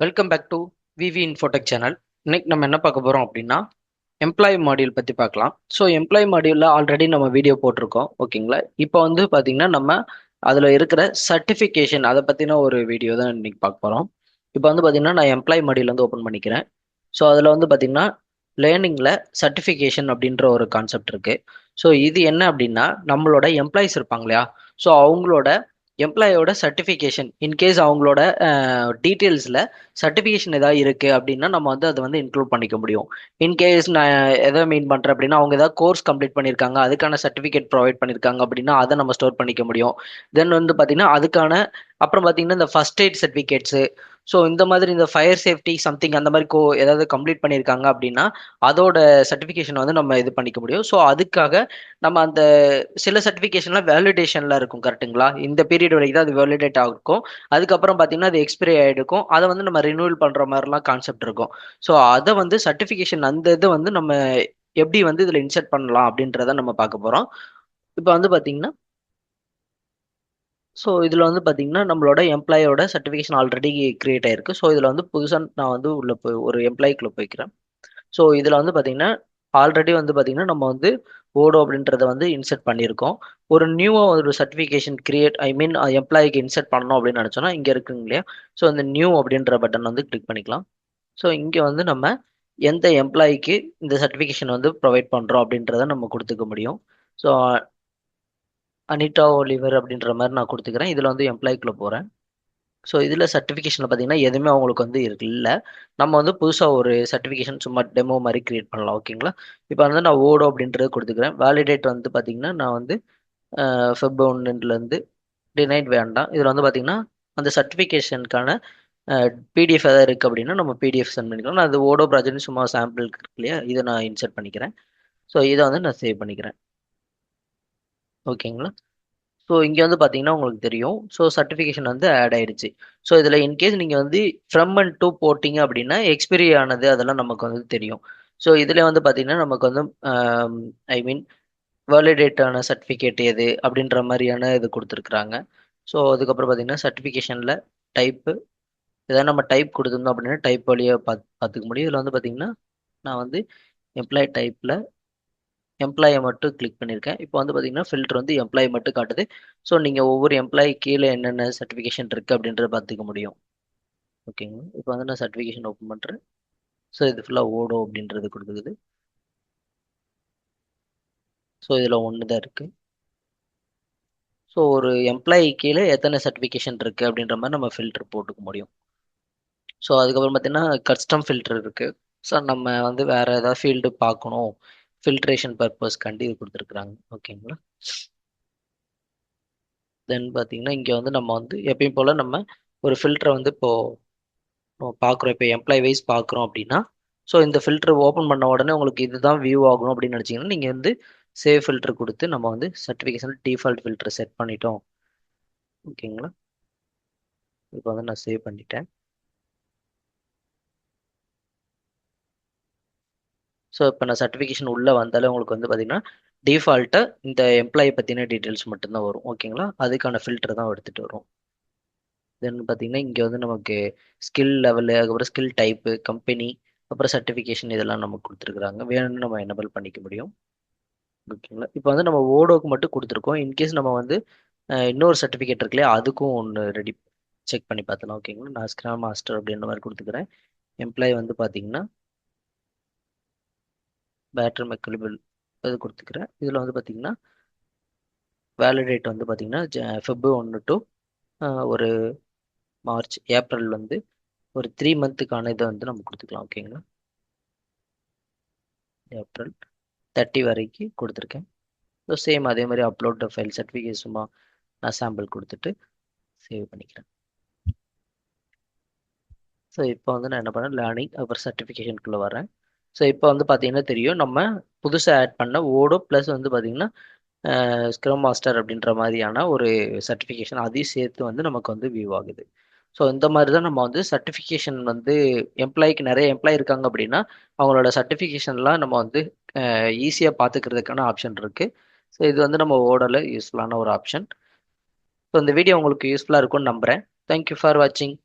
Welcome back to VV Infotech channel. இன்னைக்கு நம்ம என்ன பார்க்க போறோம் அப்படின்னா எம்ப்ளாயி மாடியூல் பற்றி பார்க்கலாம். ஸோ எம்ப்ளாயி மாடியூலில் ஆல்ரெடி நம்ம வீடியோ போட்டிருக்கோம், ஓகேங்களா? இப்போ வந்து பார்த்தீங்கன்னா நம்ம அதில் இருக்கிற சர்டிஃபிகேஷன் அதை பற்றின ஒரு வீடியோ தான் இன்னைக்கு பார்க்க போகிறோம். இப்போ வந்து பார்த்தீங்கன்னா நான் எம்ப்ளாயி மாடியூல் வந்து ஓப்பன் பண்ணிக்கிறேன். ஸோ அதில் வந்து பார்த்தீங்கன்னா லேர்னிங்கில் சர்டிஃபிகேஷன் அப்படின்ற ஒரு கான்செப்ட் இருக்குது. ஸோ இது என்ன அப்படின்னா நம்மளோட எம்ப்ளாயிஸ் இருப்பாங்க இல்லையா? ஸோ அவங்களோட எம்ப்ளாயோட சர்டிஃபிகேஷன் இன்கேஸ் அவங்களோட டீட்டெயில்ஸில் சர்டிஃபிகேஷன் ஏதாவது இருக்குது அப்படின்னா நம்ம வந்து அதை வந்து இன்க்ளூட் பண்ணிக்க முடியும். இன்கேஸ் நான் எதை மீன் பண்ணுறேன் அப்படின்னா அவங்க ஏதாவது கோர்ஸ் கம்ப்ளீட் பண்ணியிருக்காங்க, அதுக்கான சர்டிஃபிகேட் ப்ரொவைட் பண்ணியிருக்காங்க அப்படின்னா அதை நம்ம ஸ்டோர் பண்ணிக்க முடியும். தென் வந்து பார்த்தீங்கன்னா அதுக்கான அப்புறம் பார்த்தீங்கன்னா இந்த ஃபர்ஸ்ட் எய்ட் சர்டிஃபிகேட்ஸு, ஸோ இந்த மாதிரி இந்த ஃபயர் சேஃப்டி சம்திங் அந்த மாதிரி ஏதாவது கம்ப்ளீட் பண்ணியிருக்காங்க அப்படின்னா அதோட சர்டிஃபிகேஷன் வந்து நம்ம இது பண்ணிக்க முடியும். ஸோ அதுக்காக நம்ம அந்த சில சர்டிஃபிகேஷன்லாம் வேலிடேஷன்ல இருக்கும், கரெக்ட்டுங்களா? இந்த பீரியட் வரைக்கும் தான் அது வேலிடேட் ஆகும். அதுக்கப்புறம் பார்த்தீங்கன்னா அது எக்ஸ்பிரி ஆகிருக்கும். அதை வந்து நம்ம ரினியூவல் பண்ணுற மாதிரிலாம் கான்செப்ட் இருக்கும். ஸோ அதை வந்து சர்டிஃபிகேஷன் அந்த இதை வந்து நம்ம எப்படி வந்து இதில் இன்சர்ட் பண்ணலாம் அப்படின்றத நம்ம பார்க்க போகிறோம். இப்போ வந்து பார்த்தீங்கன்னா ஸோ இதில் வந்து பார்த்தீங்கன்னா நம்மளோட எம்ப்ளாயோட சர்டிஃபிகேஷன் ஆல்ரெடி கிரியேட் ஆயிருக்கு. ஸோ இதில் வந்து புதுசாக நான் வந்து உள்ள போய் ஒரு எம்ப்ளாய்க்குள்ளே போய்க்கிறேன். ஸோ இதில் வந்து பார்த்தீங்கன்னா ஆல்ரெடி வந்து பார்த்தீங்கன்னா நம்ம வந்து ஓடோ அப்படின்றத வந்து இன்சர்ட் பண்ணியிருக்கோம். ஒரு நியூவாக ஒரு சர்டிஃபிகேஷன் கிரியேட் எம்ப்ளாய்க்கு இன்சர்ட் பண்ணணும் அப்படின்னு நினச்சோன்னா இங்கே இருக்குங்க இல்லையா? ஸோ இந்த நியூ அப்படின்ற பட்டன் வந்து கிளிக் பண்ணிக்கலாம். ஸோ இங்கே வந்து நம்ம எந்த எம்ப்ளாய்க்கு இந்த சர்டிஃபிகேஷன் வந்து ப்ரொவைட் பண்ணுறோம் அப்படின்றத நம்ம கொடுத்துக்க முடியும். ஸோ அனிட்டா ஒலிவர் அப்படின்ற மாதிரி நான் கொடுத்துக்கிறேன். இதில் வந்து எம்ப்ளாய்க்குள்ளே போகிறேன். ஸோ இதில் சர்டிஃபிகேஷனில் பார்த்தீங்கன்னா எதுவுமே அவங்களுக்கு வந்து இருக்கு இல்லை. நம்ம வந்து புதுசாக ஒரு சர்டிஃபிகேஷன் சும்மா டெமோ மாதிரி கிரியேட் பண்ணலாம், ஓகேங்களா? இப்போ வந்து நான் ஓடோ அப்படின்றது கொடுத்துக்கிறேன். வேலிடேட் வந்து பார்த்தீங்கன்னா நான் வந்து ஃபெப் 1லேருந்து டினைட் வேண்டாம். இதில் வந்து பார்த்தீங்கன்னா அந்த சர்டிஃபிகேஷனுக்கான பிடிஎஃப் எதாவது இருக்குது அப்படின்னா நம்ம பிடிஎஃப் சென்ட் பண்ணிக்கலாம். நான் அது ஓடோ ப்ராஜெக்ட் சும்மா சாம்பிள் இருக்கு இல்லையா, இதை நான் இன்சர்ட் பண்ணிக்கிறேன். ஸோ இதை வந்து நான் சேவ் பண்ணிக்கிறேன், ஓகேங்களா? ஸோ இங்கே வந்து பார்த்தீங்கன்னா உங்களுக்கு தெரியும். ஸோ சர்டிஃபிகேஷன் வந்து ஆட் ஆயிடுச்சு. ஸோ இதில் இன்கேஸ் நீங்கள் வந்து ஃப்ரம் அண்ட் டூ போட்டிங்க அப்படின்னா எக்ஸ்பிரி ஆனது அதெல்லாம் நமக்கு வந்து தெரியும். ஸோ இதில் வந்து பார்த்தீங்கன்னா நமக்கு வந்து ஐ மீன் வேலிடேட் ஆன சர்டிஃபிகேட் எது அப்படின்ற மாதிரியான இது கொடுத்துருக்குறாங்க. ஸோ அதுக்கப்புறம் பார்த்தீங்கன்னா சர்டிஃபிகேஷனில் டைப்பு ஏதாவது நம்ம டைப் கொடுத்துருந்தோம் அப்படின்னா டைப் வழியாக பார்த்துக்க முடியும். இதில் வந்து பார்த்தீங்கன்னா நான் வந்து எம்ப்ளாய் டைப்பில் எம்ப்ளாயை மட்டும் கிளிக் பண்ணியிருக்கேன். இப்போ வந்து பார்த்தீங்கன்னா ஃபில்டர் வந்து எம்ப்ளாயி மட்டும் காட்டுது. ஸோ நீங்கள் ஒவ்வொரு எம்ப்ளாயி கீழே என்னென்ன சர்டிஃபிகேஷன் இருக்குது அப்படின்றத பார்த்துக்க முடியும், ஓகேங்களா? இப்போ வந்து நான் சர்டிஃபிகேஷன் ஓப்பன் பண்ணுறேன். ஸோ இது ஃபுல்லாக ஓடோ அப்படின்றது கொடுத்துக்குது. ஸோ இதில் ஒன்று தான் இருக்குது. ஸோ ஒரு எம்ப்ளாயி கீழே எத்தனை சர்டிஃபிகேஷன் இருக்குது அப்படின்ற மாதிரி நம்ம ஃபில்டர் போட்டுக்க முடியும். ஸோ அதுக்கப்புறம் பார்த்தீங்கன்னா கஸ்டம் ஃபில்டர் இருக்குது. ஸோ நம்ம வந்து வேறு ஏதாவது ஃபீல்டு பார்க்கணும், ஃபில்ட்ரேஷன் பர்பஸ்க்காண்டி இது கொடுத்துருக்குறாங்க, ஓகேங்களா? தென் பார்த்தீங்கன்னா இங்கே வந்து நம்ம வந்து எப்பயும் போல் நம்ம ஒரு ஃபில்டரை வந்து பார்க்குறோம். இப்போ எம்ப்ளாயி வைஸ் பார்க்குறோம் அப்படின்னா ஸோ இந்த ஃபில்டர் ஓப்பன் பண்ண உடனே உங்களுக்கு இதுதான் வியூ ஆகணும் அப்படின்னு நினச்சிங்கன்னா நீங்கள் வந்து சேவ் ஃபில்டர் கொடுத்து நம்ம வந்து சர்டிஃபிகேஷன் டிஃபால்ட் ஃபில்டர் செட் பண்ணிட்டோம், ஓகேங்களா? இப்போ வந்து நான் சேவ் பண்ணிட்டேன். ஸோ இப்போ நான் சர்டிஃபிகேஷன் உள்ளே வந்தாலே உங்களுக்கு வந்து பார்த்தீங்கன்னா டிஃபால்ட்டாக இந்த எம்ப்ளாயி பற்றின டீட்டெயில்ஸ் மட்டும்தான் வரும், ஓகேங்களா? அதுக்கான ஃபில்டர் தான் எடுத்துகிட்டு வரும். தென் பார்த்தீங்கன்னா இங்கே வந்து நமக்கு ஸ்கில் லெவலு, அதுக்கப்புறம் ஸ்கில் டைப்பு, கம்பெனி, அப்புறம் சர்டிஃபிகேஷன் இதெல்லாம் நமக்கு கொடுத்துருக்குறாங்க. வேணும்னு நம்ம எனபிள் பண்ணிக்க முடியும், ஓகேங்களா? இப்போ வந்து நம்ம ஓடோக்கு மட்டும் கொடுத்துருக்கோம். இன்கேஸ் நம்ம வந்து இன்னொரு சர்டிஃபிகேட் இருக்கு இல்லையா, அதுக்கும் ஒன்று ரெடி செக் பண்ணி பார்த்தலாம், ஓகேங்களா? நான் ஸ்க்ராம் மாஸ்டர் அப்படின்ற மாதிரி கொடுத்துக்கிறேன். எம்ப்ளாயி வந்து பார்த்தீங்கன்னா பேட்டர் மெக்கலிபிள் இது கொடுத்துக்கிறேன். இதில் வந்து பார்த்தீங்கன்னா வேலிடேட் வந்து பார்த்தீங்கன்னா ஃபெப் 1 டு ஒரு மார்ச் ஏப்ரல் வந்து ஒரு 3 மந்த்துக்கான இதை வந்து நம்ம கொடுத்துக்கலாம், ஓகேங்களா? ஏப்ரல் 30 வரைக்கும் கொடுத்துருக்கேன். ஸோ சேம் அதே மாதிரி அப்லோட் ஃபைல் சர்டிஃபிகேட் சும்மா நான் சாம்பிள் கொடுத்துட்டு சேவ் பண்ணிக்கிறேன். ஸோ இப்போ வந்து நான் என்ன பண்ணேன், லேர்னிங் அப்புறம் சர்டிஃபிகேஷனுக்குள்ளே வரேன். ஸோ இப்போ வந்து பார்த்தீங்கன்னா தெரியும் நம்ம புதுசாக ஆட் பண்ண ஓடோ ப்ளஸ் வந்து பார்த்தீங்கன்னா ஸ்க்ரம் மாஸ்டர் அப்படின்ற மாதிரியான ஒரு சர்டிஃபிகேஷன் அதையும் சேர்த்து வந்து நமக்கு வந்து வியூ ஆகுது. ஸோ இந்த மாதிரி தான் நம்ம வந்து சர்டிஃபிகேஷன் வந்து எம்ப்ளாய்க்கு நிறைய எம்ப்ளாய் இருக்காங்க அப்படின்னா அவங்களோட சர்டிஃபிகேஷன்லாம் நம்ம வந்து ஈஸியாக பார்த்துக்கிறதுக்கான ஆப்ஷன் இருக்குது. ஸோ இது வந்து நம்ம ஓடல யூஸ்ஃபுல்லான ஒரு ஆப்ஷன். ஸோ இந்த வீடியோ உங்களுக்கு யூஸ்ஃபுல்லாக இருக்கும்னு நம்புகிறேன். தேங்க்யூ ஃபார் வாட்சிங்.